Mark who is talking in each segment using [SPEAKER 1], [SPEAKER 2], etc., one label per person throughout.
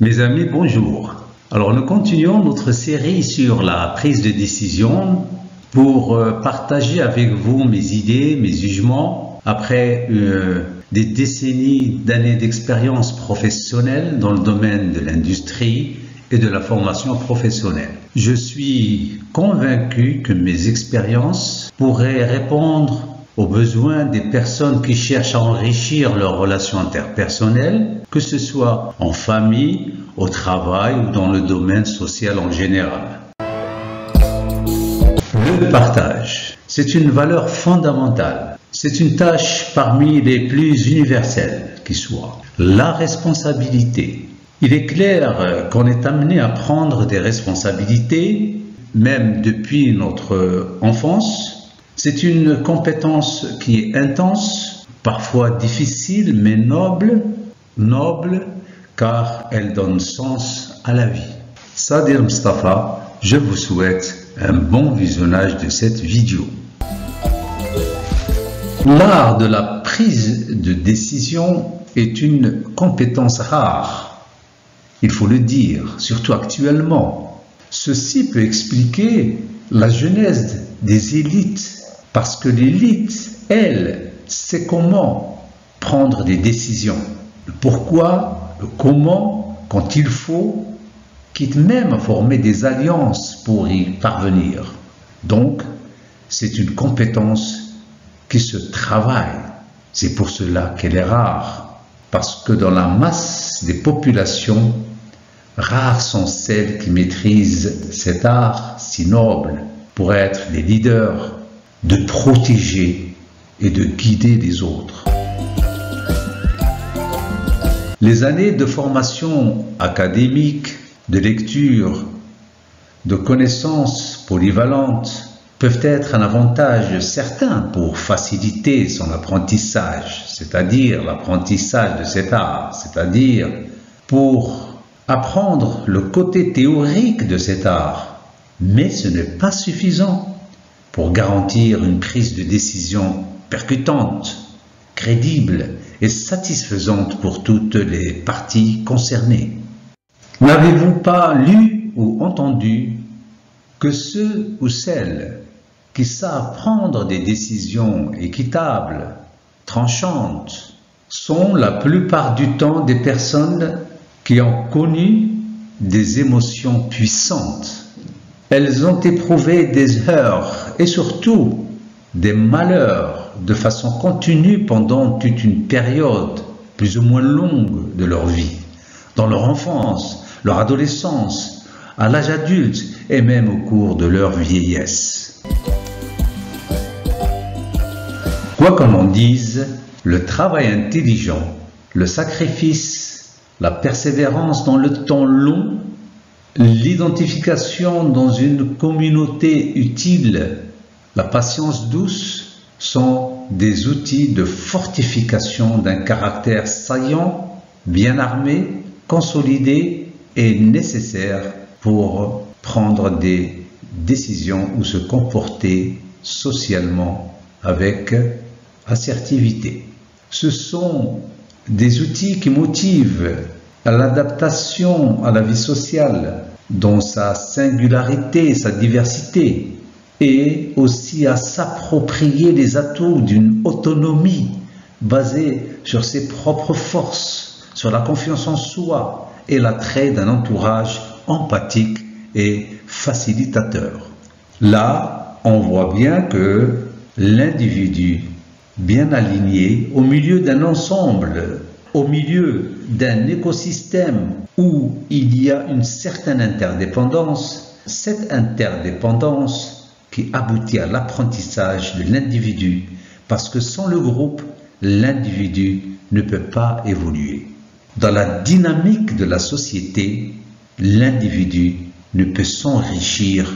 [SPEAKER 1] Mes amis, bonjour. Alors nous continuons notre série sur la prise de décision pour partager avec vous mes idées, mes jugements après des décennies d'années d'expérience professionnelle dans le domaine de l'industrie et de la formation professionnelle. Je suis convaincu que mes expériences pourraient répondre aux besoins des personnes qui cherchent à enrichir leurs relations interpersonnelles, que ce soit en famille, au travail ou dans le domaine social en général. Le partage, c'est une valeur fondamentale. C'est une tâche parmi les plus universelles qui soient. La responsabilité. Il est clair qu'on est amené à prendre des responsabilités, même depuis notre enfance. C'est une compétence qui est intense, parfois difficile, mais noble car elle donne sens à la vie. Sadir Mustafa, je vous souhaite un bon visionnage de cette vidéo. L'art de la prise de décision est une compétence rare, il faut le dire, surtout actuellement. Ceci peut expliquer la genèse des élites, parce que l'élite, elle, sait comment prendre des décisions. Le pourquoi, le comment, quand il faut, quitte même à former des alliances pour y parvenir. Donc, c'est une compétence qui se travaille. C'est pour cela qu'elle est rare, parce que dans la masse des populations, rares sont celles qui maîtrisent cet art si noble pour être des leaders, de protéger et de guider les autres. Les années de formation académique, de lecture, de connaissances polyvalentes peuvent être un avantage certain pour faciliter son apprentissage, c'est-à-dire l'apprentissage de cet art, c'est-à-dire pour apprendre le côté théorique de cet art. Mais ce n'est pas suffisant pour garantir une prise de décision percutante, crédible et satisfaisante pour toutes les parties concernées. N'avez-vous pas lu ou entendu que ceux ou celles qui savent prendre des décisions équitables, tranchantes, sont la plupart du temps des personnes qui ont connu des émotions puissantes. Elles ont éprouvé des heurts et surtout des malheurs de façon continue pendant toute une période plus ou moins longue de leur vie, dans leur enfance, leur adolescence, à l'âge adulte et même au cours de leur vieillesse. Quoi qu'on en dise, le travail intelligent, le sacrifice, la persévérance dans le temps long, l'identification dans une communauté utile, la patience douce sont des outils de fortification d'un caractère saillant, bien armé, consolidé et nécessaire pour prendre des décisions ou se comporter socialement avec assertivité. Ce sont des outils qui motivent à l'adaptation à la vie sociale, dans sa singularité, sa diversité, et aussi à s'approprier les atouts d'une autonomie basée sur ses propres forces, sur la confiance en soi et l'attrait d'un entourage empathique et facilitateur. Là, on voit bien que l'individu bien aligné au milieu d'un ensemble, au milieu d'un écosystème où il y a une certaine interdépendance, cette interdépendance qui aboutit à l'apprentissage de l'individu, parce que sans le groupe, l'individu ne peut pas évoluer. Dans la dynamique de la société, l'individu ne peut s'enrichir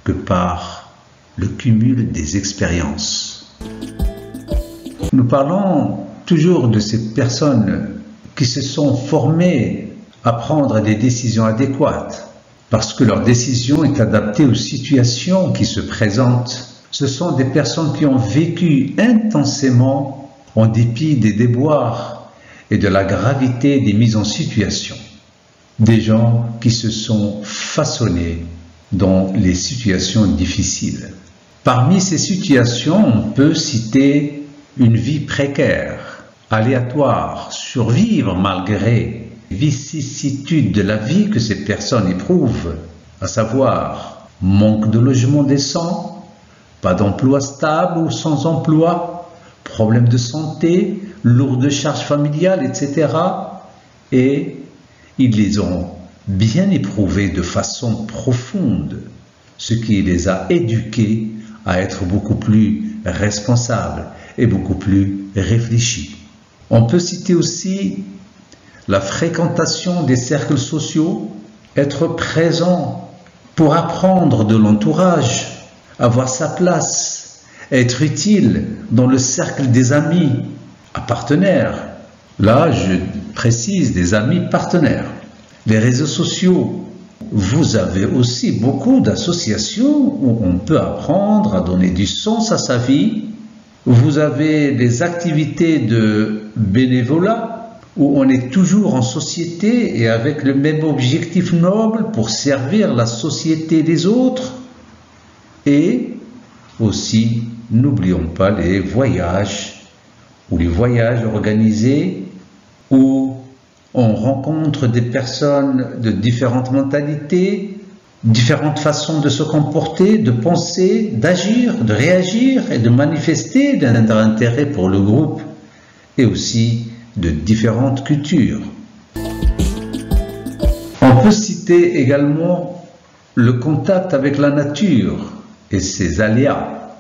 [SPEAKER 1] que par le cumul des expériences. Nous parlons toujours de ces personnes qui se sont formées à prendre des décisions adéquates parce que leur décision est adaptée aux situations qui se présentent. Ce sont des personnes qui ont vécu intensément en dépit des déboires et de la gravité des mises en situation. des gens qui se sont façonnés dans les situations difficiles. Parmi ces situations, on peut citer une vie précaire, aléatoire, survivre malgré les vicissitudes de la vie que ces personnes éprouvent, à savoir manque de logement décent, pas d'emploi stable ou sans emploi, problèmes de santé, lourdes charges familiales, etc. Et ils les ont bien éprouvés de façon profonde, ce qui les a éduqués à être beaucoup plus responsables et beaucoup plus réfléchis. On peut citer aussi la fréquentation des cercles sociaux, être présent pour apprendre de l'entourage, avoir sa place, être utile dans le cercle des amis, partenaires. Là, je précise des amis partenaires. Les réseaux sociaux, vous avez aussi beaucoup d'associations où on peut apprendre à donner du sens à sa vie. Vous avez des activités de bénévolat où on est toujours en société et avec le même objectif noble pour servir la société des autres. Et aussi, n'oublions pas les voyages organisés où on rencontre des personnes de différentes mentalités, différentes façons de se comporter, de penser, d'agir, de réagir et de manifester d'un intérêt pour le groupe et aussi de différentes cultures. On peut citer également le contact avec la nature et ses aléas.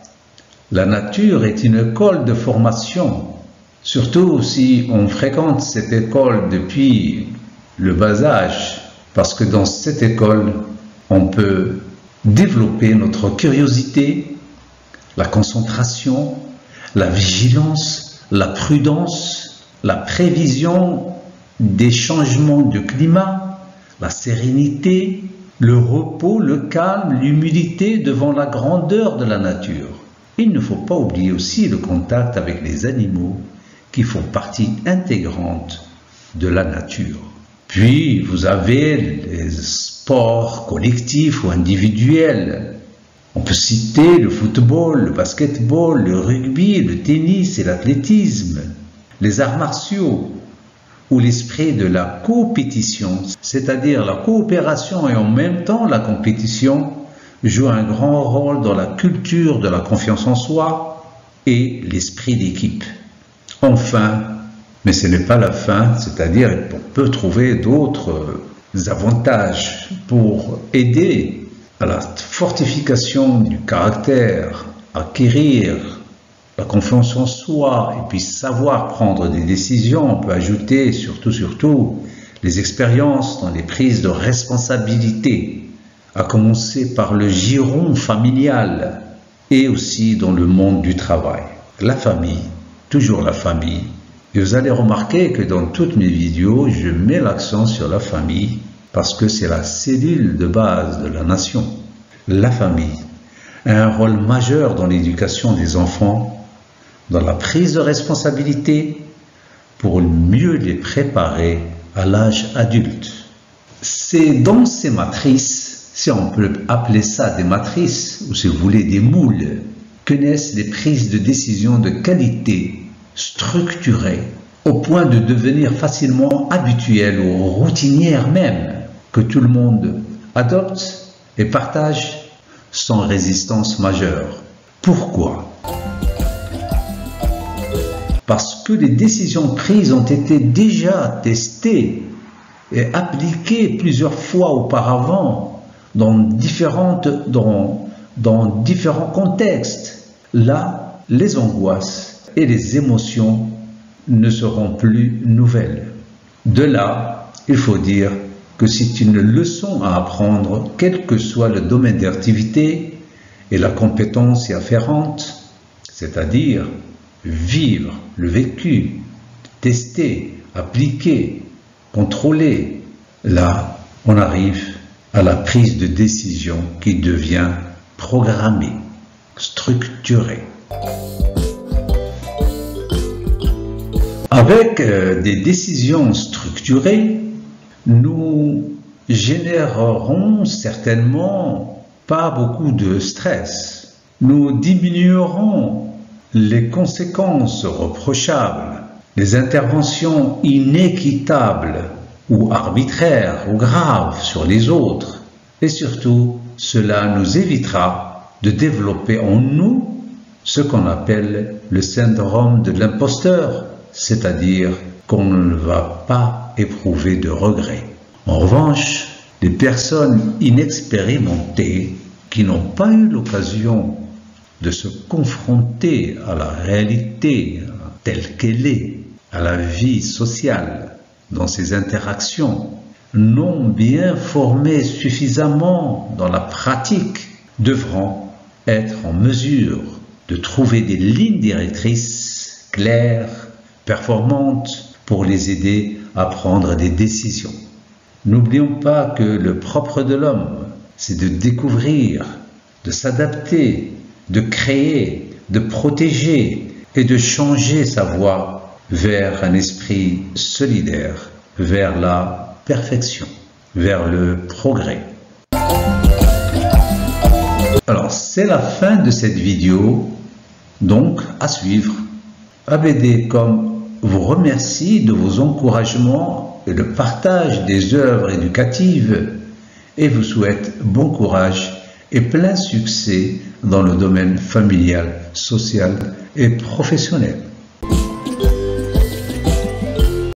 [SPEAKER 1] La nature est une école de formation. Surtout si on fréquente cette école depuis le bas âge, parce que dans cette école, on peut développer notre curiosité, la concentration, la vigilance, la prudence, la prévision des changements de climat, la sérénité, le repos, le calme, l'humilité devant la grandeur de la nature. Il ne faut pas oublier aussi le contact avec les animaux, qui font partie intégrante de la nature. Puis, vous avez les sports collectifs ou individuels. On peut citer le football, le basketball, le rugby, le tennis et l'athlétisme, les arts martiaux, ou l'esprit de la compétition, c'est-à-dire la coopération et en même temps la compétition, joue un grand rôle dans la culture de la confiance en soi et l'esprit d'équipe. Enfin, mais ce n'est pas la fin, c'est-à-dire qu'on peut trouver d'autres avantages pour aider à la fortification du caractère, acquérir la confiance en soi et puis savoir prendre des décisions. On peut ajouter surtout les expériences dans les prises de responsabilité, à commencer par le giron familial et aussi dans le monde du travail. La famille. Toujours la famille. Et vous allez remarquer que dans toutes mes vidéos, je mets l'accent sur la famille parce que c'est la cellule de base de la nation. La famille a un rôle majeur dans l'éducation des enfants, dans la prise de responsabilité pour mieux les préparer à l'âge adulte. C'est dans ces matrices, si on peut appeler ça des matrices, ou si vous voulez des moules, que naissent les prises de décision de qualité, structurées, au point de devenir facilement habituelles ou routinières même, que tout le monde adopte et partage sans résistance majeure. Pourquoi? Parce que les décisions prises ont été déjà testées et appliquées plusieurs fois auparavant dans différents contextes. Là, les angoisses et les émotions ne seront plus nouvelles. De là, il faut dire que c'est une leçon à apprendre, quel que soit le domaine d'activité et la compétence y afférente, c'est-à-dire vivre le vécu, tester, appliquer, contrôler. Là, on arrive à la prise de décision qui devient programmée, structurée. Avec des décisions structurées, nous générerons certainement pas beaucoup de stress. Nous diminuerons les conséquences reprochables, les interventions inéquitables ou arbitraires ou graves sur les autres. Et surtout, cela nous évitera de développer en nous ce qu'on appelle le syndrome de l'imposteur, c'est-à-dire qu'on ne va pas éprouver de regrets. En revanche, les personnes inexpérimentées qui n'ont pas eu l'occasion de se confronter à la réalité telle qu'elle est, à la vie sociale, dans ses interactions, non bien formés suffisamment dans la pratique, devront être en mesure de trouver des lignes directrices claires, performantes, pour les aider à prendre des décisions. N'oublions pas que le propre de l'homme, c'est de découvrir, de s'adapter, de créer, de protéger et de changer sa voie vers un esprit solidaire, vers la perfection, vers le progrès. Alors, c'est la fin de cette vidéo, donc à suivre. ABD.com vous remercie de vos encouragements et le partage des œuvres éducatives et vous souhaite bon courage et plein succès dans le domaine familial, social et professionnel.